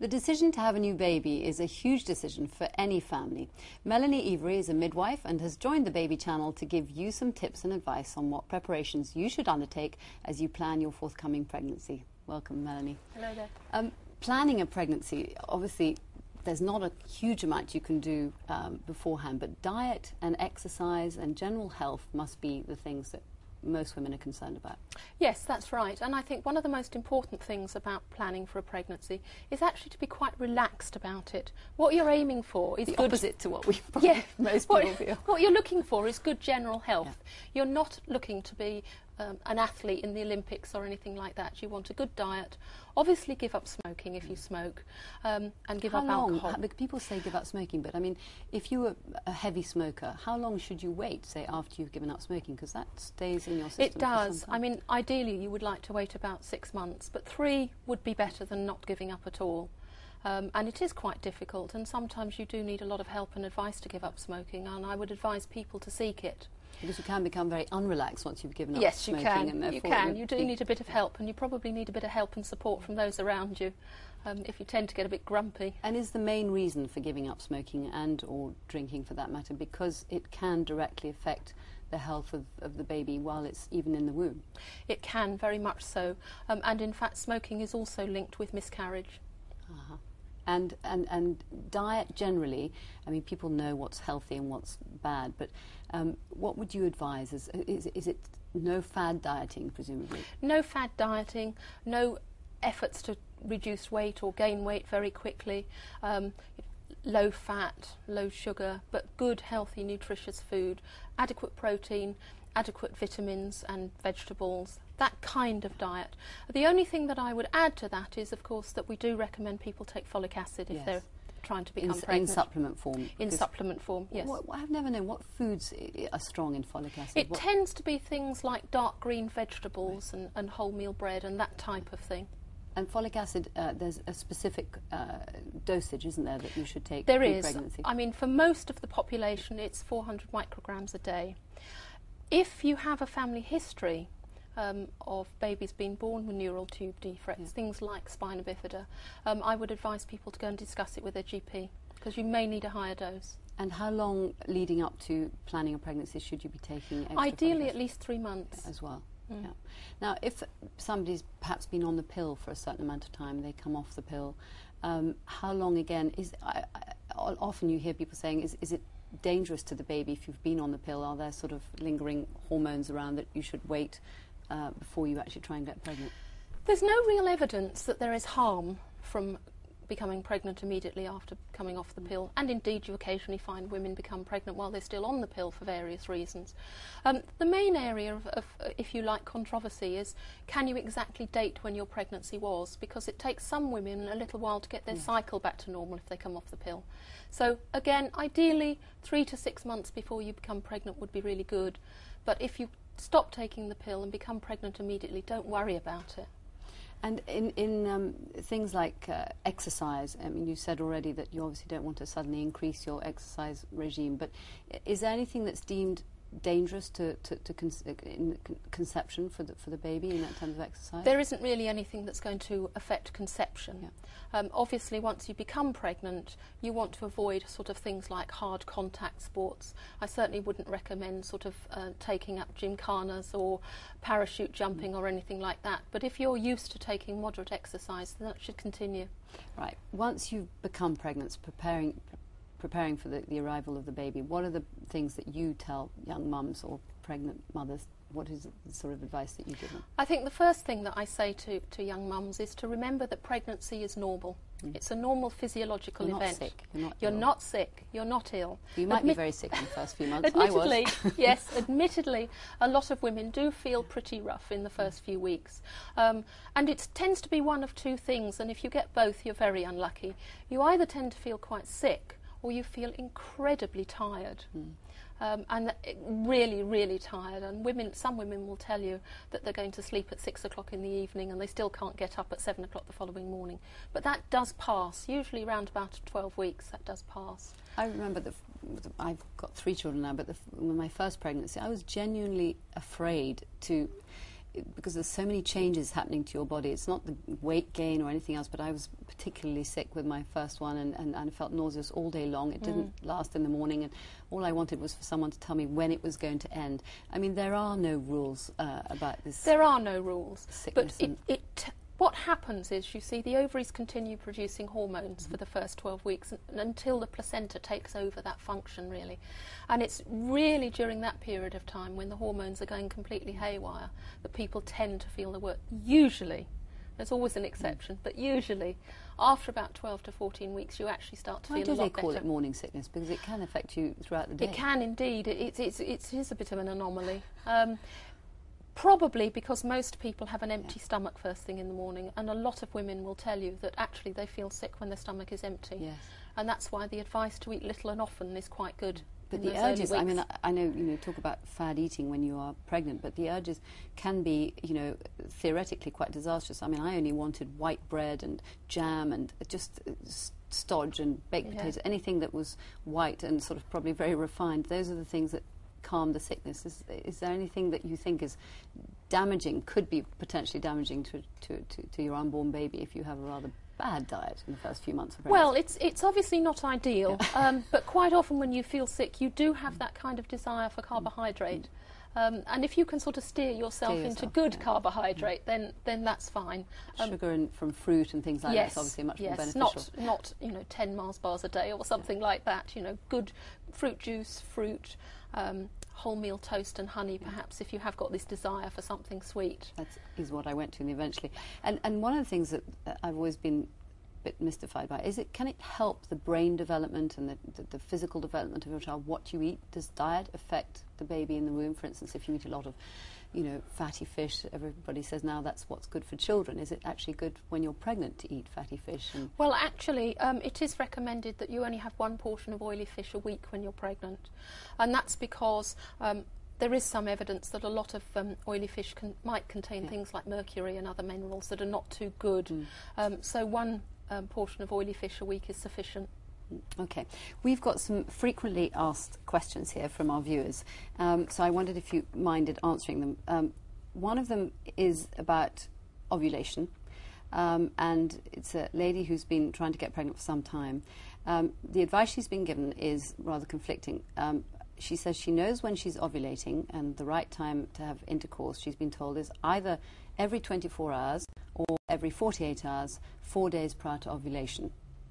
The decision to have a new baby is a huge decision for any family. Melanie Every is a midwife and has joined the Baby Channel to give you some tips and advice on what preparations you should undertake as you plan your forthcoming pregnancy. Welcome, Melanie. Hello there. Planning a pregnancy, obviously, there's not a huge amount you can do beforehand, but diet and exercise and general health must be the things that most women are concerned about. Yes, that's right. And I think one of the most important things about planning for a pregnancy is actually to be quite relaxed about it. What you're aiming for is the good... opposite to what we most people feel. What you're looking for is good general health. Yeah. You're not looking to be an athlete in the Olympics or anything like that. You want a good diet. Obviously give up smoking if you smoke, and give up alcohol. People say give up smoking, but I mean, if you were a heavy smoker, how long should you wait, say, after you've given up smoking? Because that stays in your system. It does. I mean, ideally you would like to wait about 6 months, but 3 would be better than not giving up at all. And it is quite difficult, and sometimes you do need a lot of help and advice to give up smoking, and I would advise people to seek it. Because you can become very unrelaxed once you've given up smoking. Yes, you can. You can. You do need a bit of help, and you probably need a bit of help and support from those around you if you tend to get a bit grumpy. And is the main reason for giving up smoking and or drinking, for that matter, because it can directly affect the health of the baby while it's even in the womb? It can, very much so. And in fact, smoking is also linked with miscarriage. Uh-huh. And diet generally, I mean, people know what's healthy and what's bad, but what would you advise? Is it no fad dieting, presumably? No fad dieting, no efforts to reduce weight or gain weight very quickly, low fat, low sugar, but good, healthy, nutritious food, adequate protein, adequate vitamins and vegetables, that kind of diet. The only thing that I would add to that is, of course, that we do recommend people take folic acid if they're trying to become pregnant. In supplement form? In supplement form, yes. I've never known what foods are strong in folic acid. It tends to be things like dark green vegetables and wholemeal bread and that type of thing. And folic acid, there's a specific dosage, isn't there, that you should take there in is. pregnancy? I mean, for most of the population, it's 400 micrograms a day. If you have a family history of babies being born with neural tube defects, things like spina bifida, I would advise people to go and discuss it with their GP, because you may need a higher dose. And how long leading up to planning a pregnancy should you be taking extra Ideally at least 3 months. As well. Yeah. Now, if somebody's perhaps been on the pill for a certain amount of time, they come off the pill, how long again is... often you hear people saying, is it dangerous to the baby if you've been on the pill? Are there sort of lingering hormones around that you should wait before you actually try and get pregnant? There's no real evidence that there is harm from becoming pregnant immediately after coming off the pill, and indeed you occasionally find women become pregnant while they're still on the pill for various reasons. The main area of, if you like, controversy is, can you exactly date when your pregnancy was? Because it takes some women a little while to get their cycle back to normal if they come off the pill. So again, ideally 3 to 6 months before you become pregnant would be really good, but if you stop taking the pill and become pregnant immediately, don't worry about it. And in things like exercise, I mean, you said already that you obviously don't want to suddenly increase your exercise regime, but is there anything that's deemed dangerous to conception for the baby in that terms of exercise? There isn't really anything that's going to affect conception. Yeah. Obviously, once you become pregnant, you want to avoid sort of things like hard contact sports. I certainly wouldn't recommend sort of taking up gymkhanas or parachute jumping or anything like that. But if you're used to taking moderate exercise, then that should continue. Right. Once you've become pregnant, preparing for the arrival of the baby, what are the things that you tell young mums or pregnant mothers? What is the sort of advice that you give them? I think the first thing that I say to young mums is to remember that pregnancy is normal. It's a normal physiological event. You're not sick. You're not sick. You're not ill. You might be very sick in the first few months. Admittedly, I was. Yes, admittedly, a lot of women do feel pretty rough in the first few weeks. And it tends to be one of two things, and if you get both, you're very unlucky. You either tend to feel quite sick, or you feel incredibly tired. And really, really tired. And some women will tell you that they're going to sleep at 6 o'clock in the evening and they still can't get up at 7 o'clock the following morning. But that does pass. Usually around about 12 weeks, that does pass. I remember I've got 3 children now, but my first pregnancy, I was genuinely afraid to because there's so many changes happening to your body. It's not the weight gain or anything else, but I was particularly sick with my first one, and I felt nauseous all day long. It didn't last in the morning, and all I wanted was for someone to tell me when it was going to end. I mean, there are no rules about this. There are no rules, sickness, but what happens is, you see, the ovaries continue producing hormones for the first 12 weeks until the placenta takes over that function, really. And it's really during that period of time, when the hormones are going completely haywire, that people tend to feel the worst. Usually, there's always an exception, but usually after about 12 to 14 weeks you actually start to feel a lot better. Why do they call it morning sickness? Because it can affect you throughout the day. It can indeed. It is a bit of an anomaly. Probably because most people have an empty stomach first thing in the morning, and a lot of women will tell you that actually they feel sick when their stomach is empty. Yes. And that's why the advice to eat little and often is quite good. But the urges, I mean, I know, talk about fad eating when you are pregnant, but the urges can be, theoretically quite disastrous. I mean, I only wanted white bread and jam and just stodge and baked potatoes, anything that was white and sort of probably very refined. Those are the things that calm the sickness. Is there anything that you think is damaging, could be potentially damaging to your unborn baby if you have a rather bad diet in the first few months of pregnancy? Well, it's obviously not ideal, but quite often when you feel sick you do have that kind of desire for carbohydrate. And if you can sort of steer yourself into good carbohydrate, then that's fine. Sugar from fruit and things like that is obviously much more beneficial. Not 10 Mars bars a day or something like that. Good fruit juice, fruit, wholemeal toast and honey, perhaps, if you have got this desire for something sweet. That is what I went to eventually. And one of the things that I've always been a bit mystified by is, can it help the brain development and the physical development of your child, what you eat? Does diet affect the baby in the womb? For instance, if you eat a lot of fatty fish, everybody says now that's what's good for children. Is it actually good when you're pregnant to eat fatty fish? Well, actually, it is recommended that you only have one portion of oily fish a week when you're pregnant. And that's because there is some evidence that a lot of oily fish might contain things like mercury and other minerals that are not too good. So one portion of oily fish a week is sufficient. Okay. We've got some frequently asked questions here from our viewers, so I wondered if you minded answering them. One of them is about ovulation, and it's a lady who's been trying to get pregnant for some time. The advice she's been given is rather conflicting. She says she knows when she's ovulating, and the right time to have intercourse, she's been told, is either every 24 hours or every 48 hours, 4 days prior to ovulation.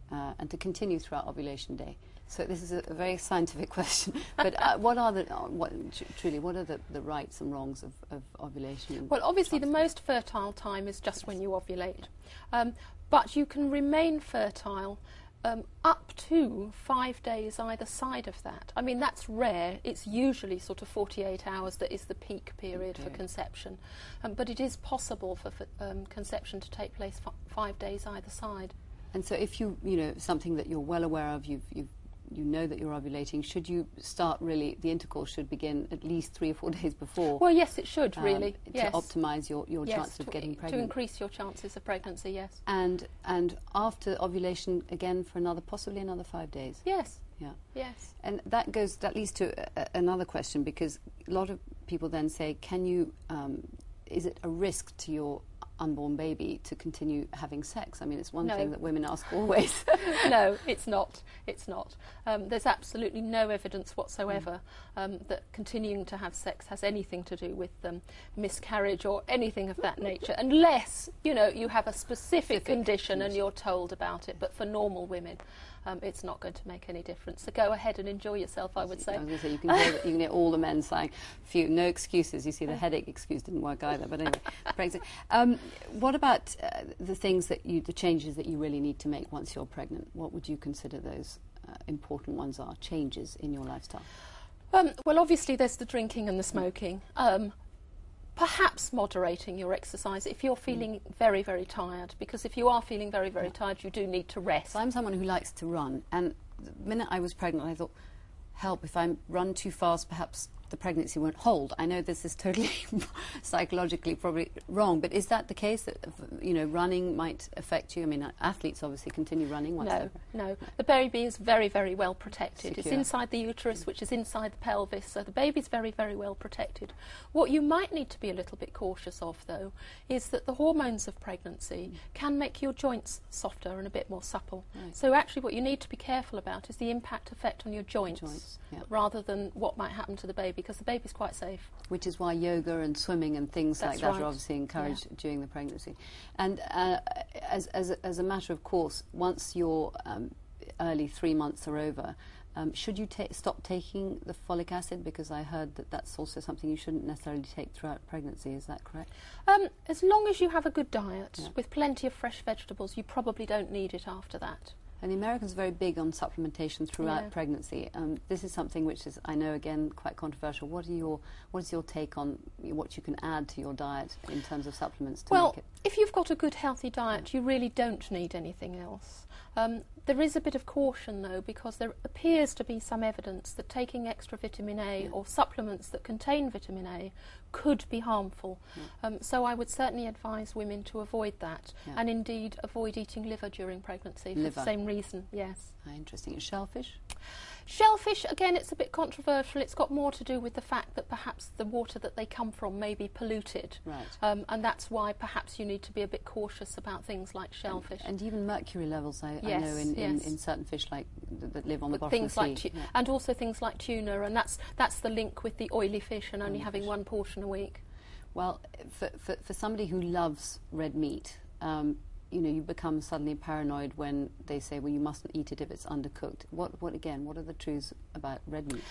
And to continue throughout ovulation day. So this is a very scientific question. But what are the rights and wrongs of ovulation? Well, obviously the most fertile time is just when you ovulate. But you can remain fertile up to 5 days either side of that. I mean, that's rare. It's usually sort of 48 hours that is the peak period for conception. But it is possible for conception to take place 5 days either side. And so if something that you're well aware of, you know that you're ovulating, should you start the intercourse should begin at least 3 or 4 days before? Well, yes, it should, really. To optimise your chances of getting pregnant. To increase your chances of pregnancy, yes. And after ovulation, again, for possibly another 5 days? Yes. Yeah. Yes. And that leads to another question, because a lot of people then say, is it a risk to your unborn baby to continue having sex? I mean, it's one thing that women ask always. No, it's not. It's not. There's absolutely no evidence whatsoever that continuing to have sex has anything to do with miscarriage or anything of that nature, unless you have a specific condition and you're told about it. But for normal women, it's not going to make any difference. So go ahead and enjoy yourself, I would say. I was going to say, you can hear all the men saying, no excuses. You see, the headache excuse didn't work either. But anyway, what about the changes that you really need to make once you're pregnant? What would you consider those important ones are, changes in your lifestyle? Well, obviously there's the drinking and the smoking. Perhaps moderating your exercise if you're feeling very, very tired, because if you are feeling very, very tired, you do need to rest. So I'm someone who likes to run, and the minute I was pregnant, I thought, help, if I run too fast, perhaps the pregnancy won't hold. I know this is totally psychologically probably wrong, but is that the case that, you know, running might affect you? I mean, athletes obviously continue running once No. The baby is very, very well protected. Secure. It's inside the uterus, which is inside the pelvis, so the baby's very, very well protected. What you might need to be a little bit cautious of, though, is that the hormones of pregnancy can make your joints softer and a bit more supple. Right. So actually what you need to be careful about is the impact effect on your joints. Yeah. Rather than what might happen to the baby, because the baby's quite safe. Which is why yoga and swimming and things That's like that right. are obviously encouraged during the pregnancy. And as a matter of course, once your early 3 months are over, should you stop taking the folic acid? Because I heard that that's also something you shouldn't necessarily take throughout pregnancy. Is that correct? As long as you have a good diet with plenty of fresh vegetables, you probably don't need it after that. And the Americans are very big on supplementation throughout pregnancy. This is something which is, I know, again, quite controversial. What is your take on what you can add to your diet in terms of supplements to make it? If you've got a good, healthy diet, you really don't need anything else. There is a bit of caution, though, because there appears to be some evidence that taking extra vitamin A or supplements that contain vitamin A could be harmful. So I would certainly advise women to avoid that, and indeed avoid eating liver during pregnancy for the same reason, yes. Interesting. And shellfish? Shellfish, again, it's a bit controversial. It's got more to do with the fact that perhaps the water that they come from may be polluted. Right. And that's why perhaps you need to be a bit cautious about things like shellfish. And even mercury levels, I know, in certain fish like that live on the bottom of the sea. And also things like tuna, and that's the link with the oily fish and only having one portion a week. Well, for somebody who loves red meat, you know, you become suddenly paranoid when they say, well, you mustn't eat it if it's undercooked. What are the truths about red meat?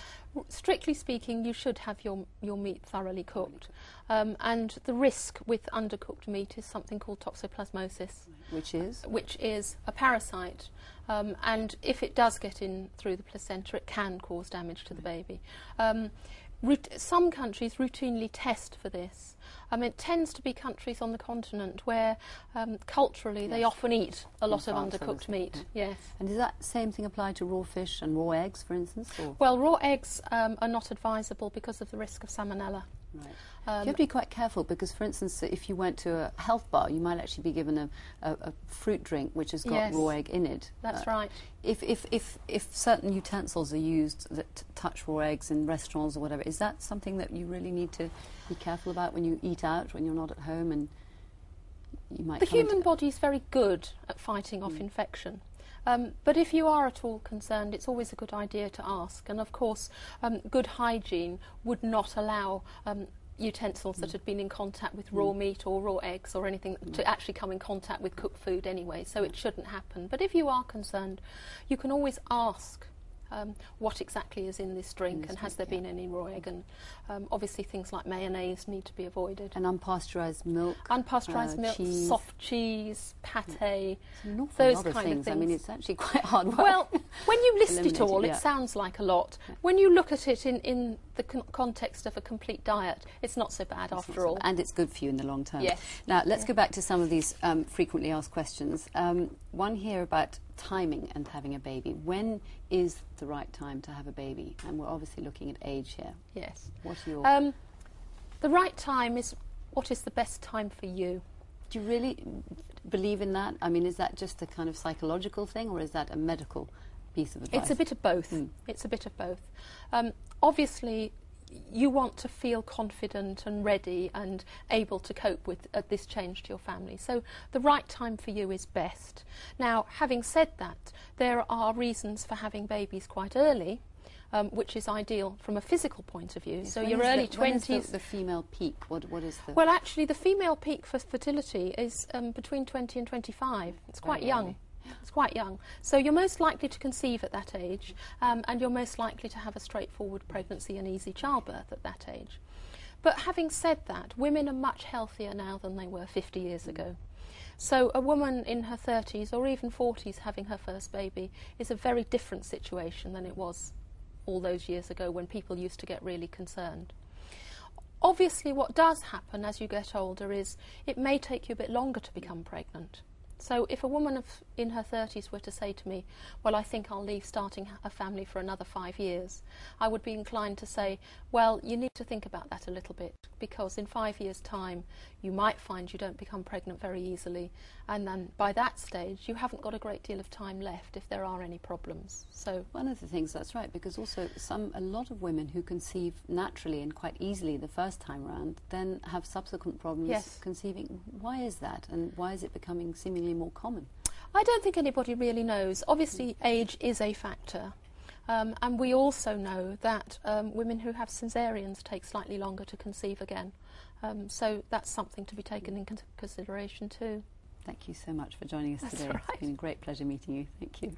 Strictly speaking, you should have your meat thoroughly cooked. And the risk with undercooked meat is something called toxoplasmosis. Which is a parasite. And if it does get in through the placenta, it can cause damage to the baby. Some countries routinely test for this. It tends to be countries on the continent where culturally they often eat a lot of undercooked meat. Yes. And does that same thing apply to raw fish and raw eggs, for instance? Or? Well, raw eggs are not advisable because of the risk of salmonella. Right. You have to be quite careful because, for instance, if you went to a health bar, you might actually be given a fruit drink which has got raw egg in it. That's right. If certain utensils are used that touch raw eggs in restaurants or whatever, is that something that you really need to be careful about when you eat out, when you're not at home, and you might? The human body is very good at fighting off infection. But if you are at all concerned, it's always a good idea to ask. And of course, good hygiene would not allow utensils that had been in contact with raw meat or raw eggs or anything to actually come in contact with cooked food anyway, so it shouldn't happen. But if you are concerned, you can always ask what exactly is in this drink and has there been any raw egg, and obviously things like mayonnaise need to be avoided. And unpasteurised milk. Unpasteurised milk, cheese. soft cheese, pate, those kind of things. I mean, it's actually quite hard work. Well, when you list it all, it it sounds like a lot. When you look at it in the context of a complete diet, it's not so bad after all. And it's good for you in the long term. Yes. Now, let's go back to some of these frequently asked questions. One here about timing and having a baby. When is the right time to have a baby? And we're obviously looking at age here. Yes. What's your... the right time is what is the best time for you. Do you really believe in that? I mean, is that just a kind of psychological thing, or is that a medical piece of advice? It's a bit of both. It's a bit of both. Obviously, you want to feel confident and ready and able to cope with this change to your family. So the right time for you is best. Now, having said that, there are reasons for having babies quite early, which is ideal from a physical point of view. Yes, so your early 20s... When is the female peak? What is the... Well, actually, the female peak for fertility is between 20 and 25. It's quite young. It's quite young. So you're most likely to conceive at that age, and you're most likely to have a straightforward pregnancy and easy childbirth at that age. But having said that, women are much healthier now than they were 50 years ago. So a woman in her 30s or even 40s having her first baby is a very different situation than it was all those years ago when people used to get really concerned. Obviously, what does happen as you get older is it may take you a bit longer to become pregnant. So if a woman in her 30s were to say to me, well, I think I'll leave starting a family for another 5 years, I would be inclined to say, well, you need to think about that a little bit, because in 5 years' time you might find you don't become pregnant very easily, and then by that stage you haven't got a great deal of time left if there are any problems. So one of the things, that's right, because also a lot of women who conceive naturally and quite easily the first time round then have subsequent problems conceiving. Why is that, and why is it becoming seemingly more common? I don't think anybody really knows. Obviously, age is a factor. And we also know that women who have caesareans take slightly longer to conceive again. So that's something to be taken into consideration too. Thank you so much for joining us today. Right. It's been a great pleasure meeting you. Thank you.